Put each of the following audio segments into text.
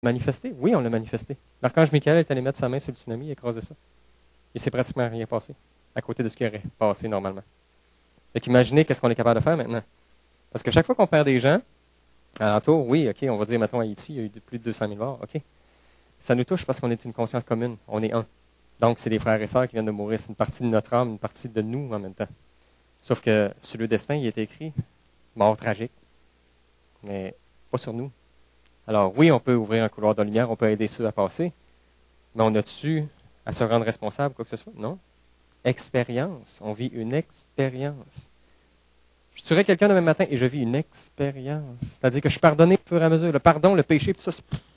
manifesté? Oui, on l'a manifesté. L'archange Michael est allé mettre sa main sur le tsunami et écraser ça. Il s'est pratiquement rien passé, à côté de ce qui aurait passé normalement. Fait qu'imaginez qu'est-ce qu'on est capable de faire maintenant. Parce que chaque fois qu'on perd des gens, alentour, oui, OK, on va dire, mettons, à Haïti, il y a eu plus de 200 000 morts, OK. Ça nous touche parce qu'on est une conscience commune, on est un. Donc, c'est des frères et sœurs qui viennent de mourir, c'est une partie de notre âme, une partie de nous en même temps. Sauf que sur le destin, il est écrit mort tragique, mais pas sur nous. Alors oui, on peut ouvrir un couloir de lumière, on peut aider ceux à passer, mais on a-tu à se rendre responsable, quoi que ce soit? Non. Expérience. On vit une expérience. Je tuerais quelqu'un demain matin et je vis une expérience. C'est-à-dire que je suis pardonné au fur et à mesure. Le pardon, le péché, tout ça,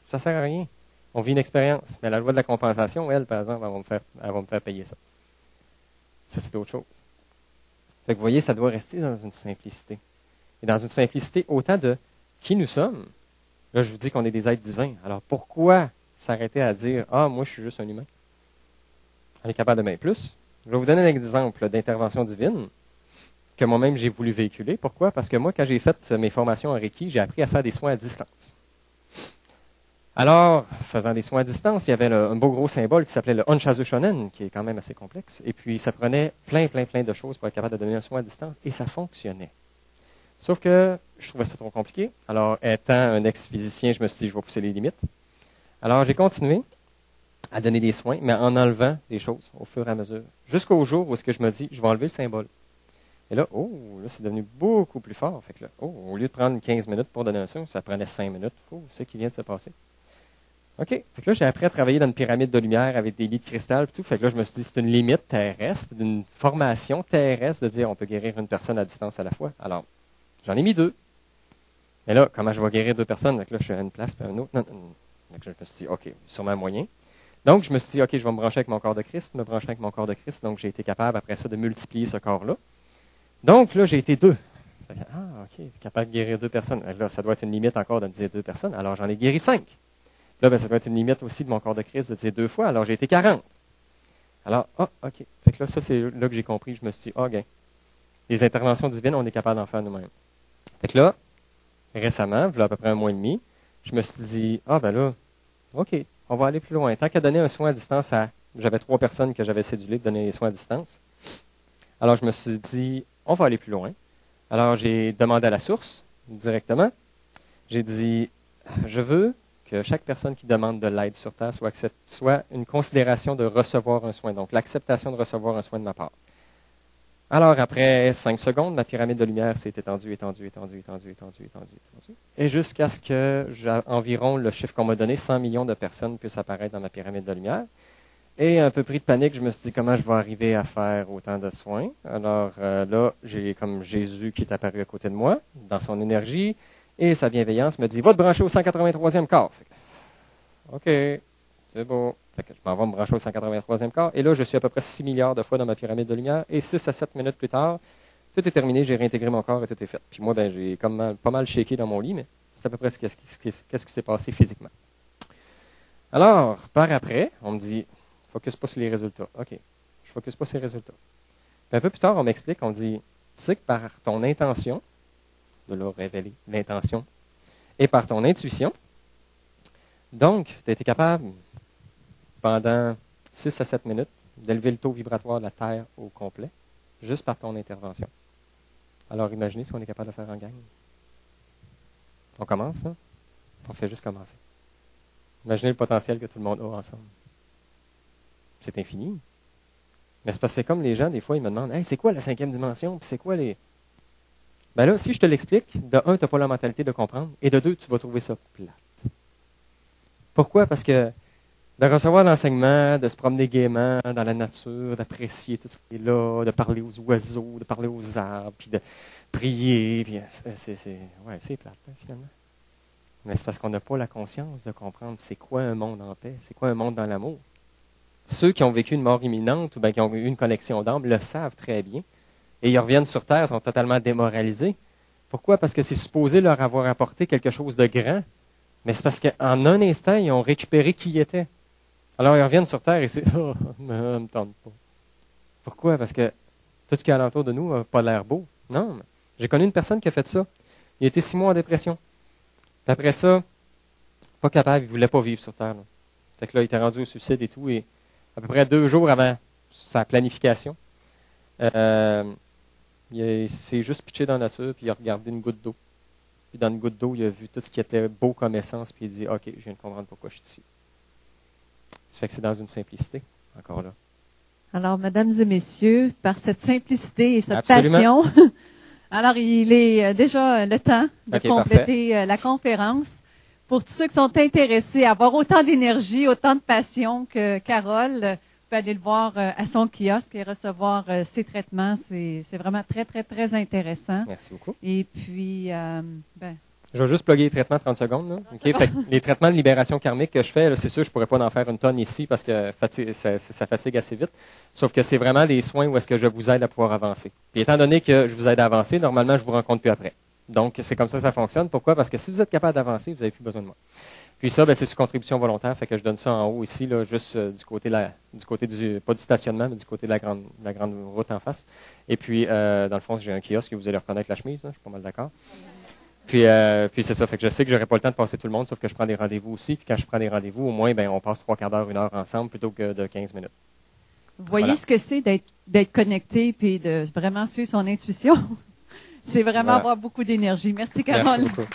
ça sert à rien. On vit une expérience. Mais la loi de la compensation, elle, par exemple, elle va me faire payer ça. Ça, c'est autre chose. Fait que vous voyez, ça doit rester dans une simplicité. Et dans une simplicité autant de qui nous sommes. Là, je vous dis qu'on est des êtres divins. Alors, pourquoi s'arrêter à dire « Ah, moi, je suis juste un humain ». On est capable de bien plus. Je vais vous donner un exemple d'intervention divine que moi-même, j'ai voulu véhiculer. Pourquoi? Parce que moi, quand j'ai fait mes formations en Reiki, j'ai appris à faire des soins à distance. Alors, faisant des soins à distance, il y avait un beau gros symbole qui s'appelait le Honshazu Shonen, qui est quand même assez complexe. Et puis, ça prenait plein de choses pour être capable de donner un soin à distance. Et ça fonctionnait. Sauf que je trouvais ça trop compliqué. Alors, étant un ex-physicien, je me suis dit, je vais pousser les limites. Alors, j'ai continué à donner des soins, mais en enlevant des choses au fur et à mesure. Jusqu'au jour où je me dis, je vais enlever le symbole. Et là, c'est devenu beaucoup plus fort. Fait que là, au lieu de prendre 15 minutes pour donner un soin, ça prenait 5 minutes. C'est ce qui vient de se passer. OK. Fait que là, j'ai appris à travailler dans une pyramide de lumière avec des lits de cristal et tout. Fait que là, je me suis dit, c'est une limite terrestre, d'une formation terrestre de dire, on peut guérir une personne à distance à la fois. Alors, j'en ai mis 2. Mais là, comment je vais guérir 2 personnes? Donc là, je suis à une place puis à une autre. Non. Donc je me suis dit, OK, sûrement moyen. Donc, je me suis dit, OK, je vais me brancher avec mon corps de Christ, Donc, j'ai été capable, après ça, de multiplier ce corps-là. Donc, là, j'ai été 2. Ah, OK, capable de guérir 2 personnes. Là, ça doit être une limite encore de me dire 2 personnes. Alors, j'en ai guéri 5. Là, ça doit être une limite aussi de mon corps de Christ de dire 2 fois. Alors, j'ai été 40. Alors, OK. Fait que là, ça, c'est là que j'ai compris. Je me suis dit, gain. Les interventions divines, on est capable d'en faire nous-mêmes. Fait que là, récemment, il y a à peu près 1 mois et demi, je me suis dit, OK, on va aller plus loin. Tant qu'à donner un soin à distance j'avais 3 personnes que j'avais cédulées de donner les soins à distance. Alors, je me suis dit, on va aller plus loin. Alors, j'ai demandé à la source, directement. J'ai dit, je veux que chaque personne qui demande de l'aide sur Terre soit une considération de recevoir un soin. Donc, l'acceptation de recevoir un soin de ma part. Alors, après 5 secondes, ma pyramide de lumière s'est étendue. Et jusqu'à ce que, environ le chiffre qu'on m'a donné, 100 millions de personnes puissent apparaître dans ma pyramide de lumière. Et un peu pris de panique, je me suis dit comment je vais arriver à faire autant de soins. Alors là, j'ai comme Jésus qui est apparu à côté de moi, dans son énergie, et sa bienveillance me dit, va te brancher au 183e corps. OK, c'est beau. Fait que je m'en vais me brancher au 183e corps. Et là, je suis à peu près 6 milliards de fois dans ma pyramide de lumière. Et 6 à 7 minutes plus tard, tout est terminé, j'ai réintégré mon corps et tout est fait. Puis moi, j'ai pas mal shaké dans mon lit, mais c'est à peu près qu'est-ce qui s'est passé physiquement. Alors, par après, on me dit, focus pas sur les résultats. OK, je focus pas sur les résultats. Puis un peu plus tard, on m'explique, on dit, tu sais que par ton intention, de leur révéler l'intention, et par ton intuition, donc, tu as été capable, pendant 6 à 7 minutes, d'élever le taux vibratoire de la Terre au complet, juste par ton intervention. Alors, imaginez ce qu'on est capable de faire en gang. On commence, là? On fait juste commencer. Imaginez le potentiel que tout le monde a ensemble. C'est infini. Mais c'est parce que c'est comme les gens, des fois, ils me demandent, « Hey, c'est quoi la 5e dimension? Puis c'est quoi les... » Ben là, si je te l'explique, de 1, tu n'as pas la mentalité de comprendre, et de 2, tu vas trouver ça plate. Pourquoi? Parce que de recevoir l'enseignement, de se promener gaiement dans la nature, d'apprécier tout ce qui est là, de parler aux oiseaux, de parler aux arbres, puis de prier, puis c'est plate, hein, finalement. Mais c'est parce qu'on n'a pas la conscience de comprendre c'est quoi un monde en paix, c'est quoi un monde dans l'amour. Ceux qui ont vécu une mort imminente ou bien qui ont eu une connexion d'âme le savent très bien. Et ils reviennent sur Terre, sont totalement démoralisés. Pourquoi? Parce que c'est supposé leur avoir apporté quelque chose de grand. Mais c'est parce qu'en un instant, ils ont récupéré qui ils étaient. Alors, ils reviennent sur Terre et c'est « Oh, mais ça ne me tente pas. » Pourquoi? Parce que tout ce qui est alentour de nous n'a pas l'air beau. Non. J'ai connu une personne qui a fait ça. Il a été 6 mois en dépression. Puis après ça, Pas capable, il voulait pas vivre sur Terre. Là. Fait que là, il était rendu au suicide et tout, et à peu près 2 jours avant sa planification, il s'est juste pitché dans la nature, puis il a regardé une goutte d'eau. Puis dans une goutte d'eau, il a vu tout ce qui était beau comme essence, puis il dit « OK, je viens de comprendre pourquoi je suis ici. » Ça fait que c'est dans une simplicité, encore là. Alors, mesdames et messieurs, par cette simplicité et cette Absolument. passion, alors il est déjà le temps de compléter la conférence. Pour tous ceux qui sont intéressés à avoir autant d'énergie, autant de passion que Carole, vous pouvez aller le voir à son kiosque et recevoir ses traitements. C'est vraiment très, très, très intéressant. Merci beaucoup. Et puis, je vais juste plugger les traitements 30 secondes. Là. Okay? Fait que les traitements de libération karmique que je fais, là, c'est sûr, je pourrais pas en faire une tonne ici parce que ça fatigue assez vite. Sauf que c'est vraiment des soins où est-ce que je vous aide à pouvoir avancer. Puis étant donné que je vous aide à avancer, normalement, je vous rencontre plus après. Donc, c'est comme ça que ça fonctionne. Pourquoi? Parce que si vous êtes capable d'avancer, vous n'avez plus besoin de moi. Puis ça, c'est sous contribution volontaire. Fait que je donne ça en haut ici, là, juste du côté pas du stationnement, mais du côté de la grande route en face. Et puis, dans le fond, j'ai un kiosque, vous allez reconnaître la chemise, là, je suis pas mal d'accord. Puis c'est ça. Fait que je sais que j'aurai pas le temps de passer tout le monde, sauf que je prends des rendez-vous aussi. Puis quand je prends des rendez-vous, au moins, on passe 3/4 d'heure, 1 heure ensemble plutôt que de 15 minutes. Vous voyez ce que c'est d'être connecté puis de vraiment suivre son intuition? C'est vraiment avoir beaucoup d'énergie. Merci, Carole. Merci beaucoup.